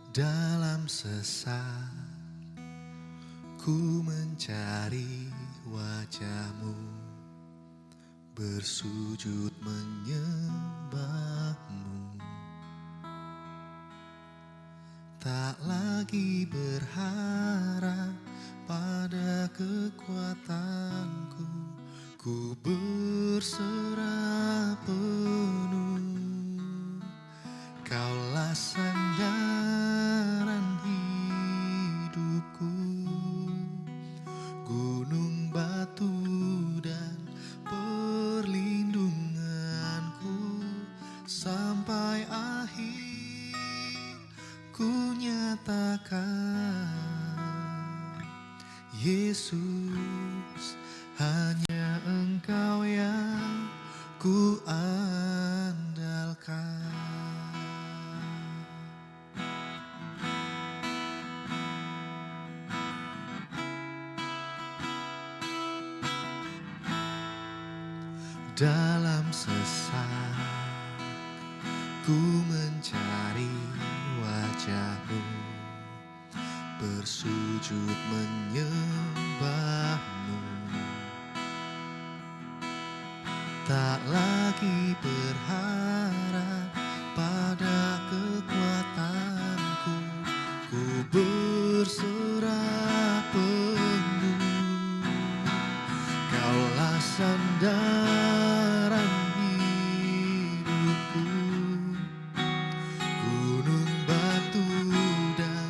Dalam sesak ku mencari wajah-Mu, bersujud menyembah-Mu. Tak lagi berharap pada kekuatanku, ku berserah penuh. Kaulah sandaran hidupku, gunung batu dan perlindunganku. Sampai akhir ku nyatakan, Yesus, hanya Engkau yang ku andalkan. Dalam sesak ku mencari wajah-Mu, bersujud menyembah-Mu. Tak lagi berharap pada kekuatanku, ku berserah penuh. Kaulah sandaran hidupku, gunung batu dan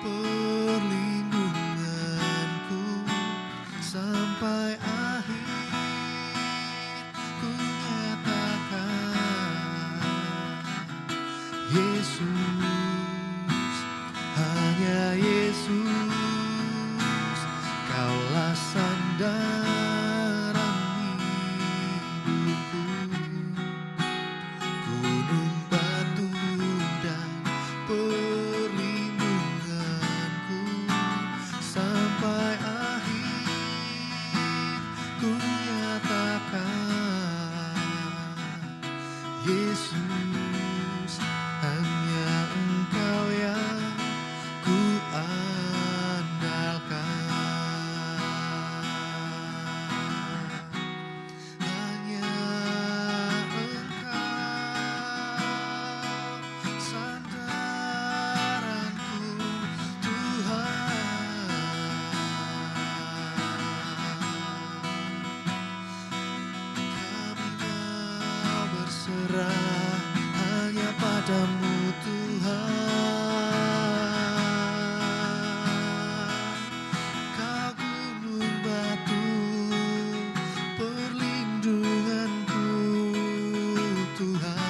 perlindunganku. Sampai akhir ku nyatakan, Yesus, hanya Yesus, Kaulah sandaran hidupku, gunung batu dan perlindunganku. Sampai akhir ku nyatakan, Yesus, hanya Engkau yang ku andalkan. Hanya Engkau sandaranku, Tuhan. Kami mau berserah hanya padamu, Tuhan. Kau gunung batu perlindunganku, Tuhan.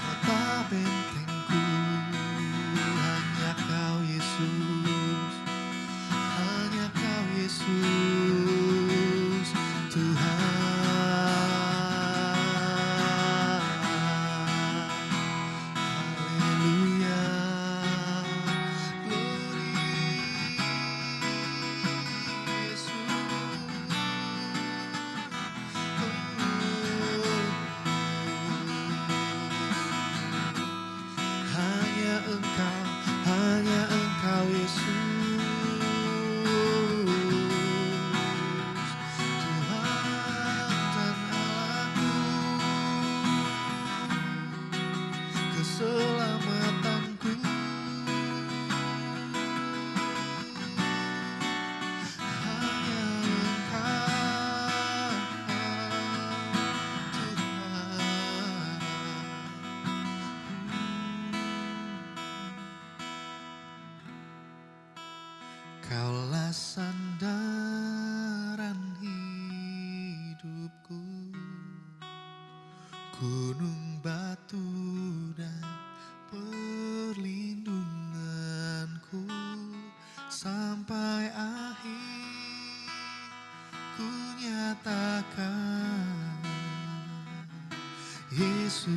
Kota bentengku, hanya Kau, Yesus. Hanya Kau, Yesus, Tuhan. Haleluya, glory, Yesus. Hanya Engkau, Yesus. Keselamatanku, hanya Engkau, Tuhan. Kaulah sandaran hidupku, gunung batu dan perlindunganku. Sampai akhir ku nyatakan, Yesus,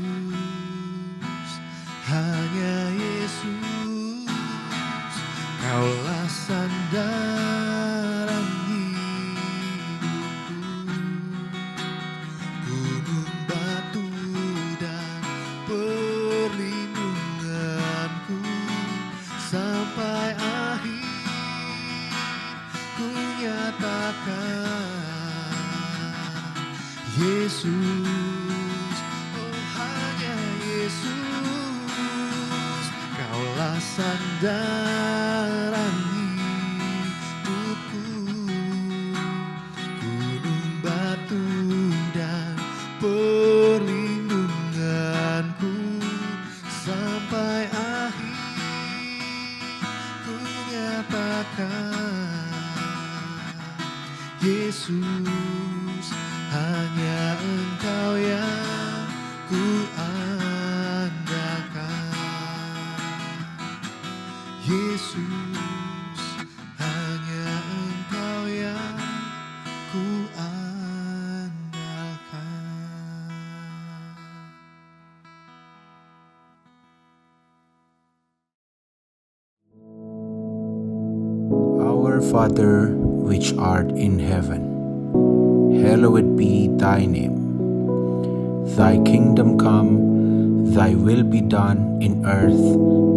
hanya Yesus, Kaulah sandaran hidupku, gunung batu dan perlindungan. sandaran hidupku, gunung batu dan perlindunganku sampai akhir ku nyatakan, Yesus, hanya Engkau yang ku andalkan. Yesus, hanya Engkau yang ku andalkan. Our Father, which art in heaven, hallowed be thy name. Thy kingdom come, thy will be done in earth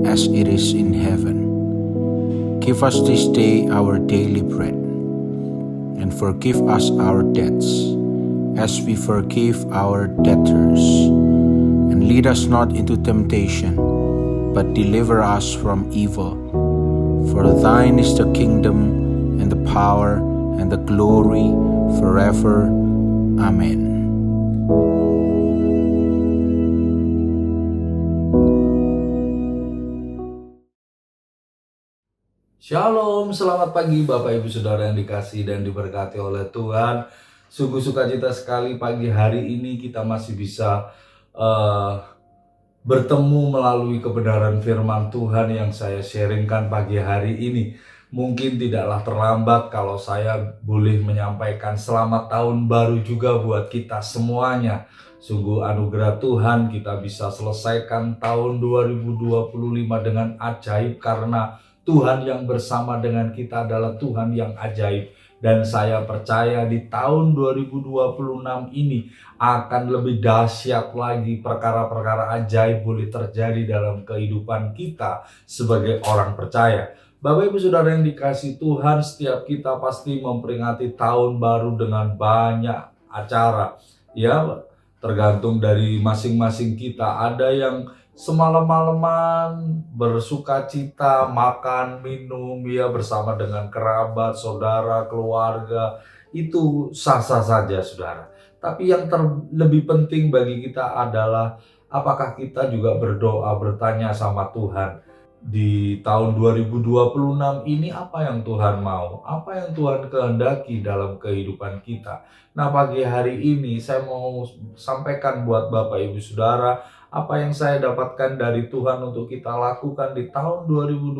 as it is in heaven. Give us this day our daily bread, and forgive us our debts, as we forgive our debtors. And lead us not into temptation, but deliver us from evil. For thine is the kingdom, and the power, and the glory, forever. Amen. Shalom, selamat pagi Bapak Ibu Saudara yang dikasihi dan diberkati oleh Tuhan. Sungguh sukacita sekali pagi hari ini kita masih bisa bertemu melalui kebenaran firman Tuhan yang saya sharingkan pagi hari ini. Mungkin tidaklah terlambat kalau saya boleh menyampaikan selamat tahun baru juga buat kita semuanya. Sungguh anugerah Tuhan kita bisa selesaikan tahun 2025 dengan ajaib, karena Tuhan yang bersama dengan kita adalah Tuhan yang ajaib. Dan saya percaya di tahun 2026 ini akan lebih dahsyat lagi, perkara-perkara ajaib boleh terjadi dalam kehidupan kita sebagai orang percaya. Bapak Ibu Saudara yang dikasihi Tuhan, setiap kita pasti memperingati tahun baru dengan banyak acara. Ya, tergantung dari masing-masing kita. Ada yang semalam-malaman bersukacita, makan, minum ya bersama dengan kerabat, saudara, keluarga. Itu sah-sah saja saudara. Tapi yang lebih penting bagi kita adalah apakah kita juga berdoa, bertanya sama Tuhan. Di tahun 2026 ini apa yang Tuhan mau? Apa yang Tuhan kehendaki dalam kehidupan kita? Nah, pagi hari ini saya mau sampaikan buat Bapak Ibu Saudara apa yang saya dapatkan dari Tuhan untuk kita lakukan di tahun 2026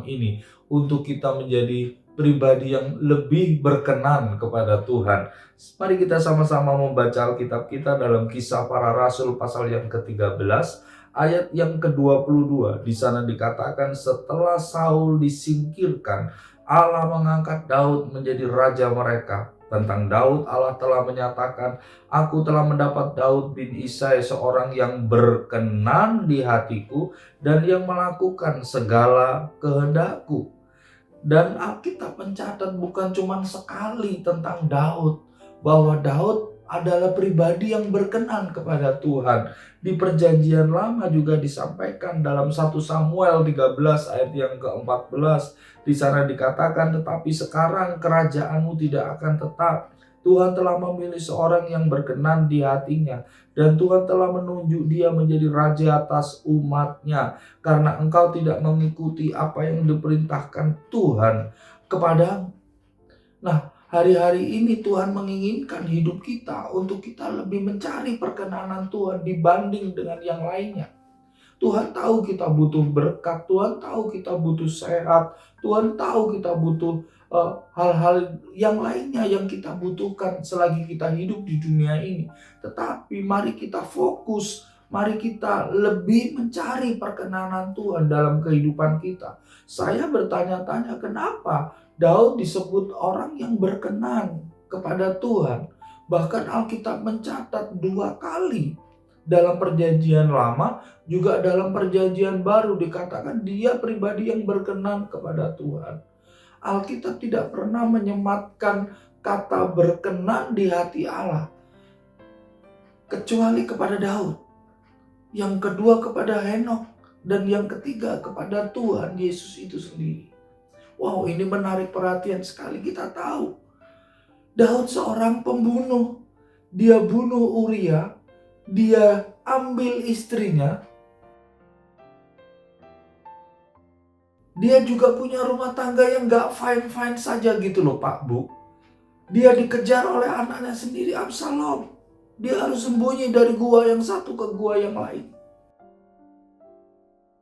ini untuk kita menjadi pribadi yang lebih berkenan kepada Tuhan. Mari kita sama-sama membaca Alkitab kita dalam Kisah Para Rasul pasal yang ke-13 ayat yang ke-22. Di sana dikatakan, setelah Saul disingkirkan, Allah mengangkat Daud menjadi raja mereka. Tentang Daud, Allah telah menyatakan, Aku telah mendapat Daud bin Isai, seorang yang berkenan di hatiku dan yang melakukan segala kehendakku. Dan Alkitab mencatat bukan cuma sekali tentang Daud, bahwa Daud adalah pribadi yang berkenan kepada Tuhan. Di Perjanjian Lama juga disampaikan dalam 1 Samuel 13 ayat yang ke-14. Di sana dikatakan, tetapi sekarang kerajaanmu tidak akan tetap. Tuhan telah memilih seorang yang berkenan di hatinya, dan Tuhan telah menunjuk dia menjadi raja atas umatnya, karena engkau tidak mengikuti apa yang diperintahkan Tuhan kepadamu. Nah, hari-hari ini Tuhan menginginkan hidup kita untuk kita lebih mencari perkenanan Tuhan dibanding dengan yang lainnya. Tuhan tahu kita butuh berkat, Tuhan tahu kita butuh sehat, Tuhan tahu kita butuh hal-hal yang lainnya yang kita butuhkan selagi kita hidup di dunia ini. Tetapi mari kita fokus, mari kita lebih mencari perkenanan Tuhan dalam kehidupan kita. Saya bertanya-tanya, kenapa Daud disebut orang yang berkenan kepada Tuhan? Bahkan Alkitab mencatat 2 kali dalam Perjanjian Lama, juga dalam Perjanjian Baru dikatakan dia pribadi yang berkenan kepada Tuhan. Alkitab tidak pernah menyematkan kata berkenan di hati Allah kecuali kepada Daud. Yang kedua kepada Henokh, Dan yang ketiga kepada Tuhan Yesus itu sendiri. Wow, ini menarik perhatian sekali. Kita tahu Daud seorang pembunuh. Dia bunuh Uria, dia ambil istrinya. Dia juga punya rumah tangga yang gak fine-fine saja gitu loh Pak Bu. Dia dikejar oleh anaknya sendiri Absalom. Dia harus sembunyi dari gua yang satu ke gua yang lain.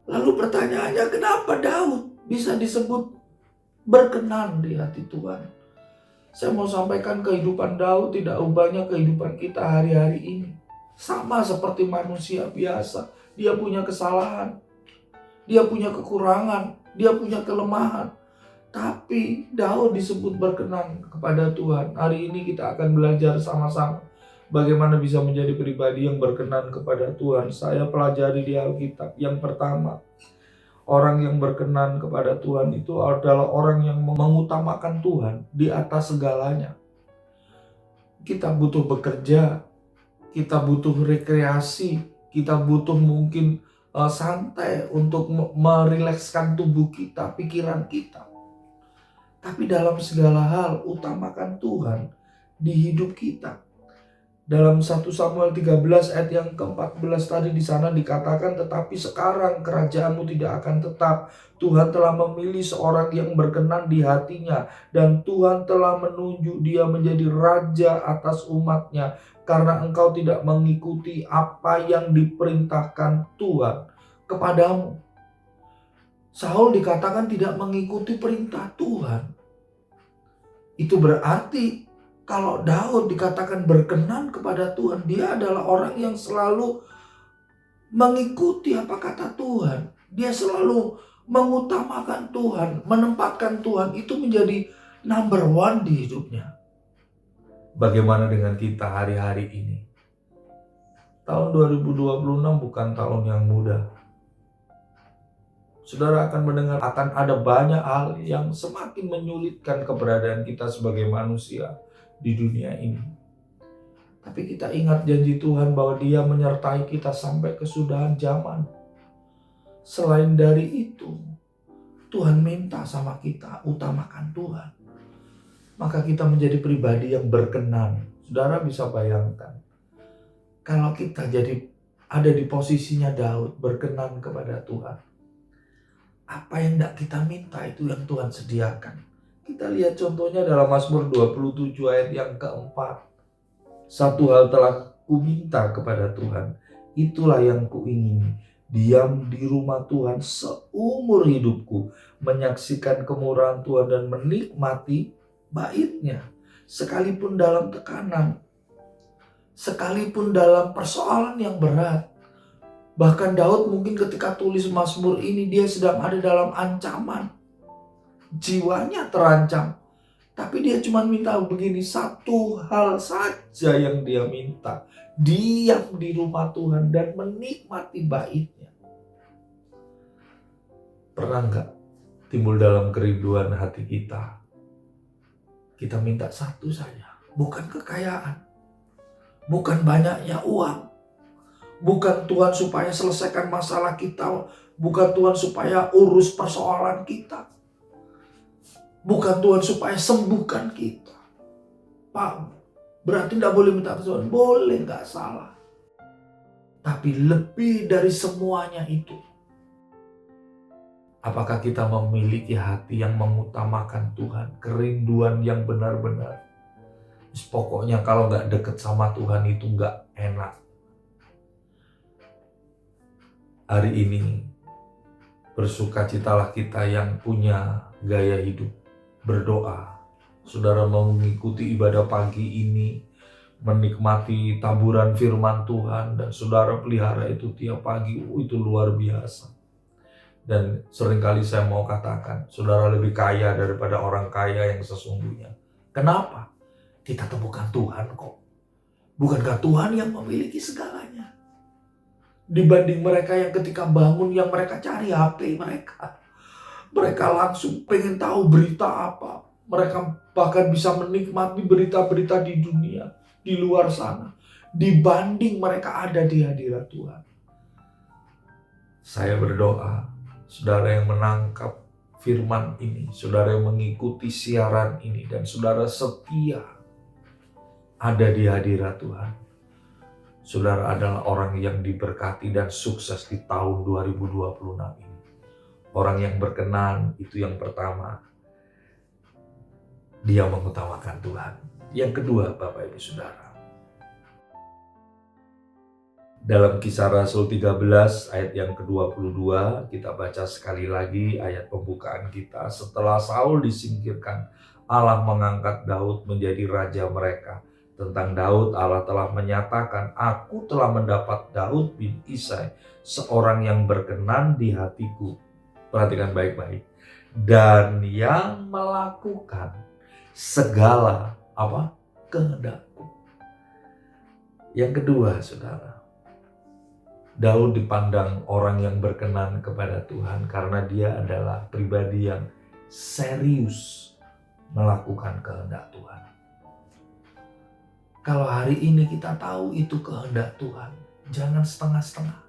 Lalu pertanyaannya, kenapa Daud bisa disebut berkenan di hati Tuhan? Saya mau sampaikan kehidupan Daud tidak ubahnya kehidupan kita hari-hari ini. Sama seperti manusia biasa. Dia punya kesalahan. Dia punya kekurangan. Dia punya kelemahan. Tapi Daud disebut berkenan kepada Tuhan. Hari ini kita akan belajar sama-sama bagaimana bisa menjadi pribadi yang berkenan kepada Tuhan. Saya pelajari di Alkitab. Yang pertama, orang yang berkenan kepada Tuhan itu adalah orang yang mengutamakan Tuhan di atas segalanya. Kita butuh bekerja, kita butuh rekreasi, kita butuh mungkin santai untuk merilekskan tubuh kita, pikiran kita. Tapi dalam segala hal utamakan Tuhan di hidup kita. Dalam 1 Samuel 13 ayat yang ke-14 tadi di sana dikatakan, tetapi sekarang kerajaanmu tidak akan tetap. Tuhan telah memilih seorang yang berkenan di hatinya, dan Tuhan telah menunjuk dia menjadi raja atas umatnya, karena engkau tidak mengikuti apa yang diperintahkan Tuhan kepadamu. Saul dikatakan tidak mengikuti perintah Tuhan. Itu berarti kalau Daud dikatakan berkenan kepada Tuhan, dia adalah orang yang selalu mengikuti apa kata Tuhan. Dia selalu mengutamakan Tuhan, menempatkan Tuhan itu menjadi number one di hidupnya. Bagaimana dengan kita hari-hari ini? Tahun 2026 bukan tahun yang mudah. Saudara akan mendengar akan ada banyak hal yang semakin menyulitkan keberadaan kita sebagai manusia di dunia ini. Tapi kita ingat janji Tuhan bahwa Dia menyertai kita sampai kesudahan zaman. Selain dari itu, Tuhan minta sama kita utamakan Tuhan. Maka kita menjadi pribadi yang berkenan. Saudara bisa bayangkan, kalau kita jadi ada di posisinya Daud, berkenan kepada Tuhan. Apa yang tidak kita minta itu yang Tuhan sediakan. Kita lihat contohnya dalam Mazmur 27 ayat yang keempat. Satu hal telah kuminta kepada Tuhan, itulah yang kuingini, diam di rumah Tuhan seumur hidupku, menyaksikan kemurahan Tuhan dan menikmati bait-Nya. Sekalipun dalam tekanan, sekalipun dalam persoalan yang berat. Bahkan Daud mungkin ketika tulis Mazmur ini dia sedang ada dalam ancaman. Jiwanya terancam. Tapi dia cuma minta begini, satu hal saja yang dia minta. Diam di rumah Tuhan dan menikmati bait-Nya. Pernah nggak timbul dalam kerinduan hati kita? Kita minta satu saja. Bukan kekayaan. Bukan banyaknya uang. Bukan Tuhan supaya selesaikan masalah kita. Bukan Tuhan supaya urus persoalan kita. Bukan Tuhan supaya sembuhkan kita. Pak, berarti tidak boleh minta ke Tuhan. Boleh, nggak salah. Tapi lebih dari semuanya itu, apakah kita memiliki hati yang mengutamakan Tuhan? Kerinduan yang benar-benar. Pokoknya kalau nggak deket sama Tuhan itu nggak enak. Hari ini bersukacitalah kita yang punya gaya hidup berdoa. Saudara mau mengikuti ibadah pagi ini, menikmati taburan firman Tuhan, dan saudara pelihara itu tiap pagi, itu luar biasa. Dan seringkali saya mau katakan, saudara lebih kaya daripada orang kaya yang sesungguhnya. Kenapa? Kita temukan Tuhan kok. Bukankah Tuhan yang memiliki segalanya? Dibanding mereka yang ketika bangun, yang mereka cari HP mereka. Mereka langsung pengen tahu berita apa. Mereka bahkan bisa menikmati berita-berita di dunia, di luar sana. Dibanding mereka ada di hadirat Tuhan. Saya berdoa, saudara yang menangkap firman ini, saudara yang mengikuti siaran ini, dan saudara setia ada di hadirat Tuhan. Saudara adalah orang yang diberkati dan sukses di tahun 2026 ini. Orang yang berkenan itu yang pertama, dia mengutamakan Tuhan. Yang kedua, Bapak Ibu Saudara, dalam Kisah Rasul 13 ayat yang ke-22, kita baca sekali lagi ayat pembukaan kita. Setelah Saul disingkirkan, Allah mengangkat Daud menjadi raja mereka. Tentang Daud, Allah telah menyatakan, "Aku telah mendapat Daud bin Isai, seorang yang berkenan di hatiku." Perhatikan baik-baik. Dan yang melakukan segala kehendakku. Yang kedua, saudara, Daud dipandang orang yang berkenan kepada Tuhan karena dia adalah pribadi yang serius melakukan kehendak Tuhan. Kalau hari ini kita tahu itu kehendak Tuhan, jangan setengah-setengah.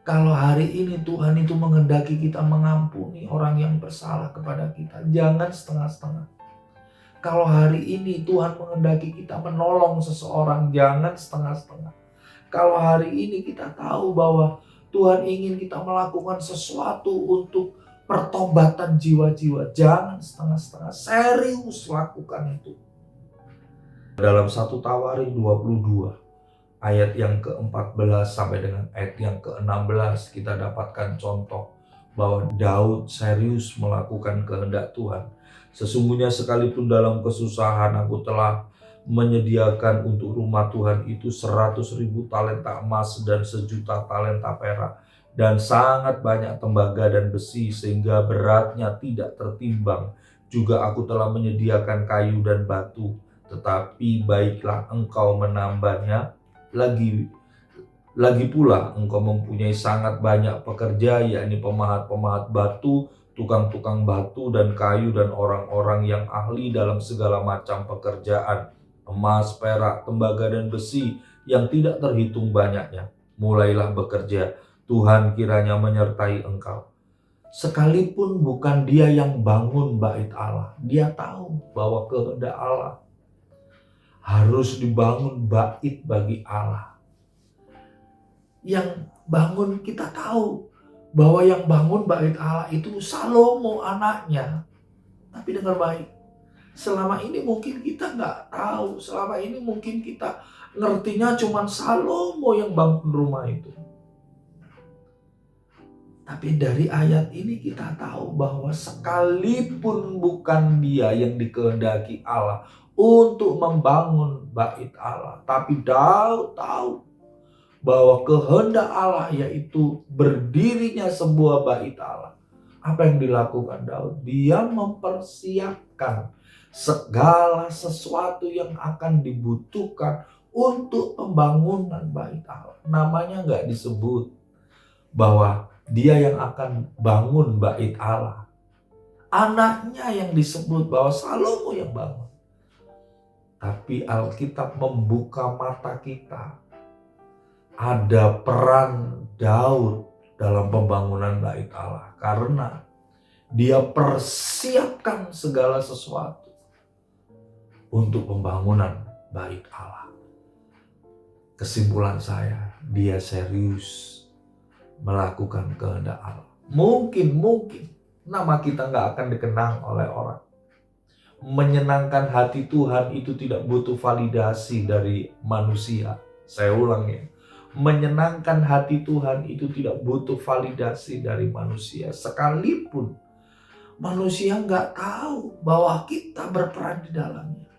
Kalau hari ini Tuhan itu menghendaki kita mengampuni orang yang bersalah kepada kita, jangan setengah-setengah. Kalau hari ini Tuhan menghendaki kita menolong seseorang, jangan setengah-setengah. Kalau hari ini kita tahu bahwa Tuhan ingin kita melakukan sesuatu untuk pertobatan jiwa-jiwa, jangan setengah-setengah, serius lakukan itu. Dalam 1 Tawarik 22 ayat yang ke-14 sampai dengan ayat yang ke-16 kita dapatkan contoh bahwa Daud serius melakukan kehendak Tuhan. Sesungguhnya sekalipun dalam kesusahan aku telah menyediakan untuk rumah Tuhan itu 100.000 talenta emas dan 1.000.000 talenta perak dan sangat banyak tembaga dan besi sehingga beratnya tidak tertimbang. Juga aku telah menyediakan kayu dan batu, tetapi baiklah engkau menambahnya lagi pula engkau mempunyai sangat banyak pekerja, yakni pemahat-pemahat batu, tukang-tukang batu dan kayu, dan orang-orang yang ahli dalam segala macam pekerjaan, emas, perak, tembaga, dan besi yang tidak terhitung banyaknya. Mulailah bekerja, Tuhan kiranya menyertai engkau. Sekalipun bukan dia yang bangun bait Allah, dia tahu bahwa kehendak Allah harus dibangun bait bagi Allah. Yang bangun, kita tahu bahwa yang bangun bait Allah itu Salomo anaknya. Tapi dengar baik, selama ini mungkin kita nggak tahu, selama ini mungkin kita ngertinya cuma Salomo yang bangun rumah itu. Tapi dari ayat ini kita tahu bahwa sekalipun bukan dia yang dikehendaki Allah untuk membangun bait Allah, tapi Daud tahu bahwa kehendak Allah yaitu berdirinya sebuah bait Allah. Apa yang dilakukan Daud? Dia mempersiapkan segala sesuatu yang akan dibutuhkan untuk pembangunan bait Allah. Namanya nggak disebut bahwa dia yang akan bangun bait Allah. Anaknya yang disebut bahwa Salomo yang bangun. Tapi Alkitab membuka mata kita. Ada peran Daud dalam pembangunan bait Allah. Karena dia persiapkan segala sesuatu untuk pembangunan bait Allah. Kesimpulan saya, dia serius melakukan kehendak Allah. Mungkin nama kita nggak akan dikenang oleh orang. Menyenangkan hati Tuhan itu tidak butuh validasi dari manusia. Saya ulang ya, menyenangkan hati Tuhan itu tidak butuh validasi dari manusia. Sekalipun manusia nggak tahu bahwa kita berperan di dalamnya,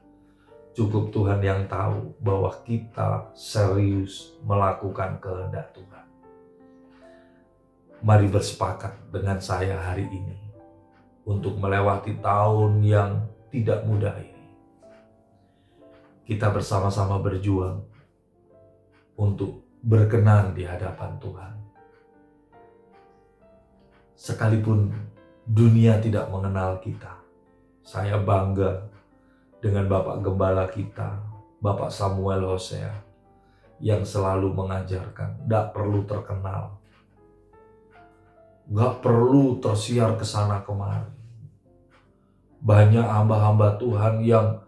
cukup Tuhan yang tahu bahwa kita serius melakukan kehendak Tuhan. Mari bersepakat dengan saya hari ini untuk melewati tahun yang tidak mudah ini. Kita bersama-sama berjuang untuk berkenan di hadapan Tuhan. Sekalipun dunia tidak mengenal kita, saya bangga dengan Bapak Gembala kita, Bapak Samuel Hosea, yang selalu mengajarkan, tidak perlu terkenal. Gak perlu tersiar ke sana kemari. Banyak hamba-hamba Tuhan yang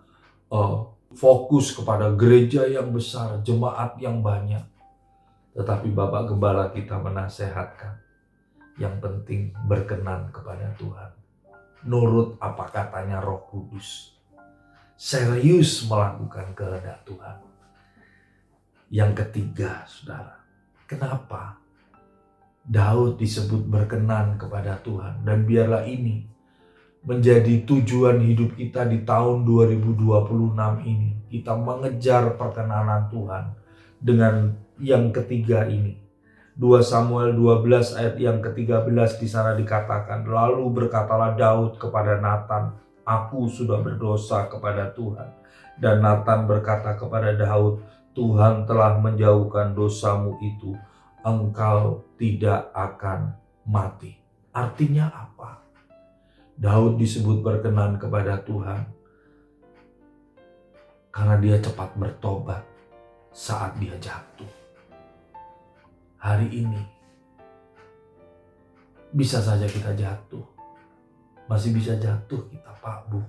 fokus kepada gereja yang besar, jemaat yang banyak. Tetapi Bapak Gembala kita menasehatkan, yang penting berkenan kepada Tuhan. Nurut apa katanya Roh Kudus. Serius melakukan kehendak Tuhan. Yang ketiga, saudara, kenapa Daud disebut berkenan kepada Tuhan? Dan biarlah ini menjadi tujuan hidup kita di tahun 2026 ini. Kita mengejar perkenanan Tuhan dengan yang ketiga ini. 2 Samuel 12 ayat yang ke-13 di sana dikatakan, lalu berkatalah Daud kepada Natan, aku sudah berdosa kepada Tuhan. Dan Natan berkata kepada Daud, Tuhan telah menjauhkan dosamu itu, engkau tidak akan mati. Artinya apa? Daud disebut berkenan kepada Tuhan karena dia cepat bertobat saat dia jatuh. Hari ini bisa saja kita jatuh, masih bisa jatuh kita, Pak Bu.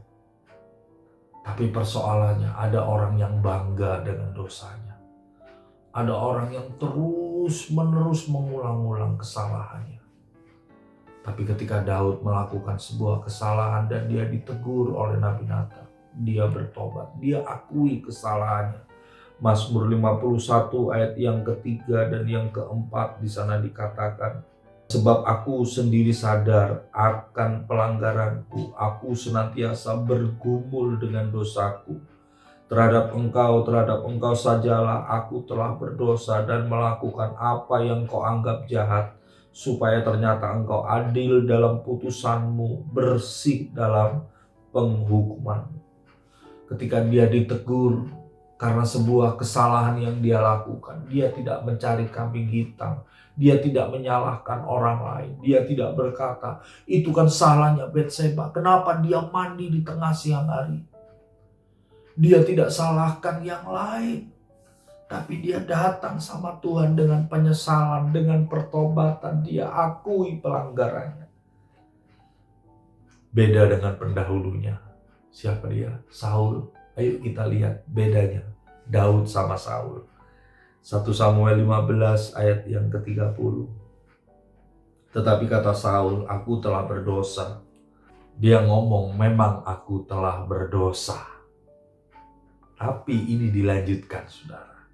Tapi persoalannya ada orang yang bangga dengan dosanya. Ada orang yang terus-menerus mengulang-ulang kesalahannya. Tapi ketika Daud melakukan sebuah kesalahan dan dia ditegur oleh Nabi Natan, dia bertobat, dia akui kesalahannya. Mazmur 51 ayat yang ketiga dan yang keempat di sana dikatakan, sebab aku sendiri sadar akan pelanggaranku, aku senantiasa bergumul dengan dosaku. Terhadap engkau sajalah aku telah berdosa dan melakukan apa yang kau anggap jahat, supaya ternyata engkau adil dalam putusanmu, bersih dalam penghukumanmu. Ketika dia ditegur karena sebuah kesalahan yang dia lakukan, dia tidak mencari kambing hitam, dia tidak menyalahkan orang lain, dia tidak berkata, itu kan salahnya Batseba, kenapa dia mandi di tengah siang hari. Dia tidak salahkan yang lain, tapi dia datang sama Tuhan dengan penyesalan, dengan pertobatan, dia akui pelanggarannya. Beda dengan pendahulunya. Siapa dia? Saul. Ayo kita lihat bedanya Daud sama Saul. 1 Samuel 15 ayat yang ke-30. Tetapi kata Saul, aku telah berdosa. Dia ngomong, memang aku telah berdosa. Tapi ini dilanjutkan, saudara.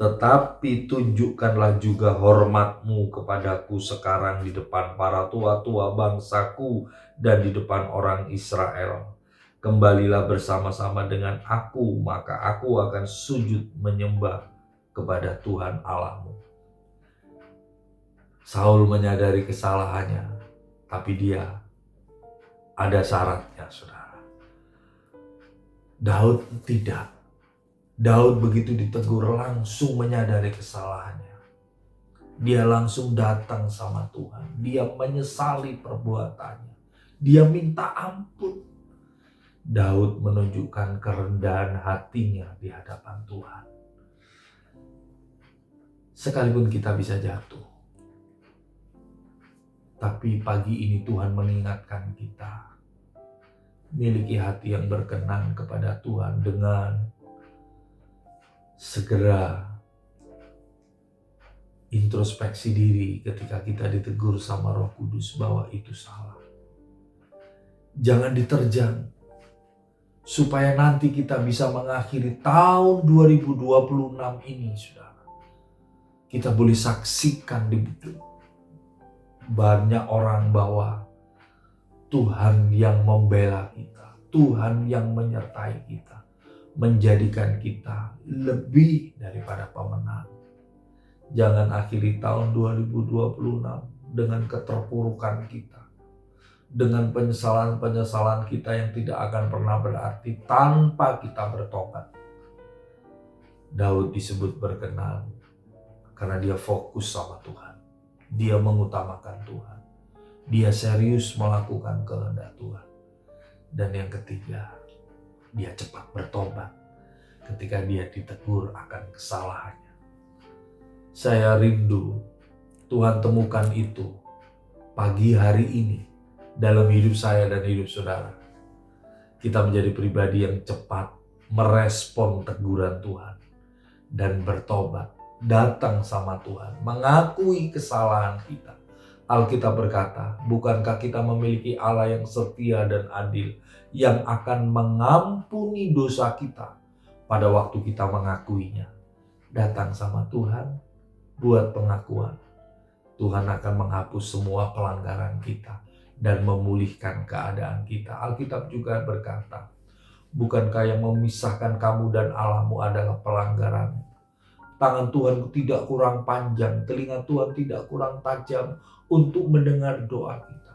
Tetapi tunjukkanlah juga hormatmu kepadaku sekarang di depan para tua-tua bangsaku dan di depan orang Israel. Kembalilah bersama-sama dengan aku, maka aku akan sujud menyembah kepada Tuhan Allahmu. Saul menyadari kesalahannya, tapi dia ada syaratnya, saudara. Daud tidak. Daud begitu ditegur langsung menyadari kesalahannya. Dia langsung datang sama Tuhan. Dia menyesali perbuatannya. Dia minta ampun. Daud menunjukkan kerendahan hatinya di hadapan Tuhan. Sekalipun kita bisa jatuh, tapi pagi ini Tuhan mengingatkan kita, miliki hati yang berkenan kepada Tuhan dengan segera introspeksi diri ketika kita ditegur sama Roh Kudus bahwa itu salah. Jangan diterjang, supaya nanti kita bisa mengakhiri tahun 2026 ini, saudara. Kita boleh saksikan di banyak orang bahwa Tuhan yang membela kita, Tuhan yang menyertai kita, menjadikan kita lebih daripada pemenang. Jangan akhiri tahun 2026 dengan keterpurukan kita, dengan penyesalan-penyesalan kita yang tidak akan pernah berarti tanpa kita bertobat. Daud disebut berkenan karena dia fokus sama Tuhan. Dia mengutamakan Tuhan. Dia serius melakukan kehendak Tuhan. Dan yang ketiga, dia cepat bertobat ketika dia ditegur akan kesalahannya. Saya rindu Tuhan temukan itu pagi hari ini dalam hidup saya dan hidup saudara. Kita menjadi pribadi yang cepat merespon teguran Tuhan dan bertobat, datang sama Tuhan, mengakui kesalahan kita. Alkitab berkata, bukankah kita memiliki Allah yang setia dan adil, yang akan mengampuni dosa kita pada waktu kita mengakuinya. Datang sama Tuhan, buat pengakuan. Tuhan akan menghapus semua pelanggaran kita dan memulihkan keadaan kita. Alkitab juga berkata, bukankah yang memisahkan kamu dan Allahmu adalah pelanggaran? Tangan Tuhan tidak kurang panjang, telinga Tuhan tidak kurang tajam untuk mendengar doa kita.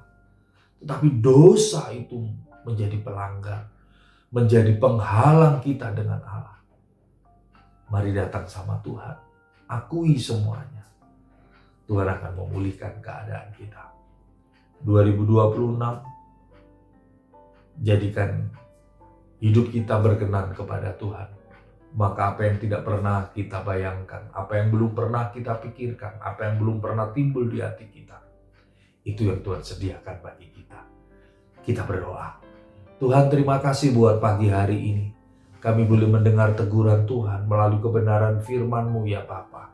Tetapi dosa itu menjadi pelanggar, menjadi penghalang kita dengan Allah. Mari datang sama Tuhan, akui semuanya. Tuhan akan memulihkan keadaan kita. 2026, jadikan hidup kita berkenan kepada Tuhan. Maka apa yang tidak pernah kita bayangkan, apa yang belum pernah kita pikirkan, apa yang belum pernah timbul di hati kita, itu yang Tuhan sediakan bagi kita. Kita berdoa. Tuhan, terima kasih buat pagi hari ini. Kami boleh mendengar teguran Tuhan melalui kebenaran firman-Mu ya Bapa.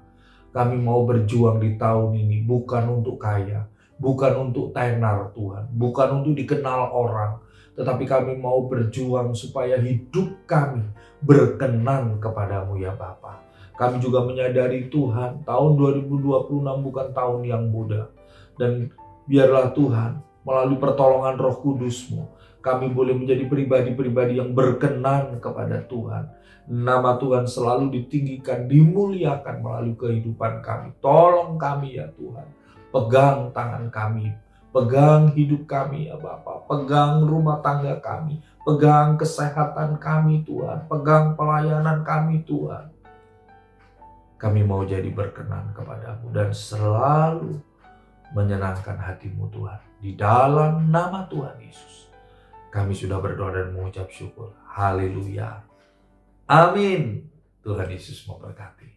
Kami mau berjuang di tahun ini bukan untuk kaya, bukan untuk tenar Tuhan, bukan untuk dikenal orang, tetapi kami mau berjuang supaya hidup kami berkenan kepadamu ya Bapa. Kami juga menyadari Tuhan, tahun 2026 bukan tahun yang mudah. Dan biarlah Tuhan, melalui pertolongan Roh Kudus-Mu, kami boleh menjadi pribadi-pribadi yang berkenan kepada Tuhan. Nama Tuhan selalu ditinggikan, dimuliakan melalui kehidupan kami. Tolong kami ya Tuhan, pegang tangan kami, pegang hidup kami ya Bapa, pegang rumah tangga kami, pegang kesehatan kami Tuhan, pegang pelayanan kami Tuhan. Kami mau jadi berkenan kepadamu dan selalu menyenangkan hatimu Tuhan. Di dalam nama Tuhan Yesus, kami sudah berdoa dan mengucap syukur. Haleluya. Amin. Tuhan Yesus memberkati.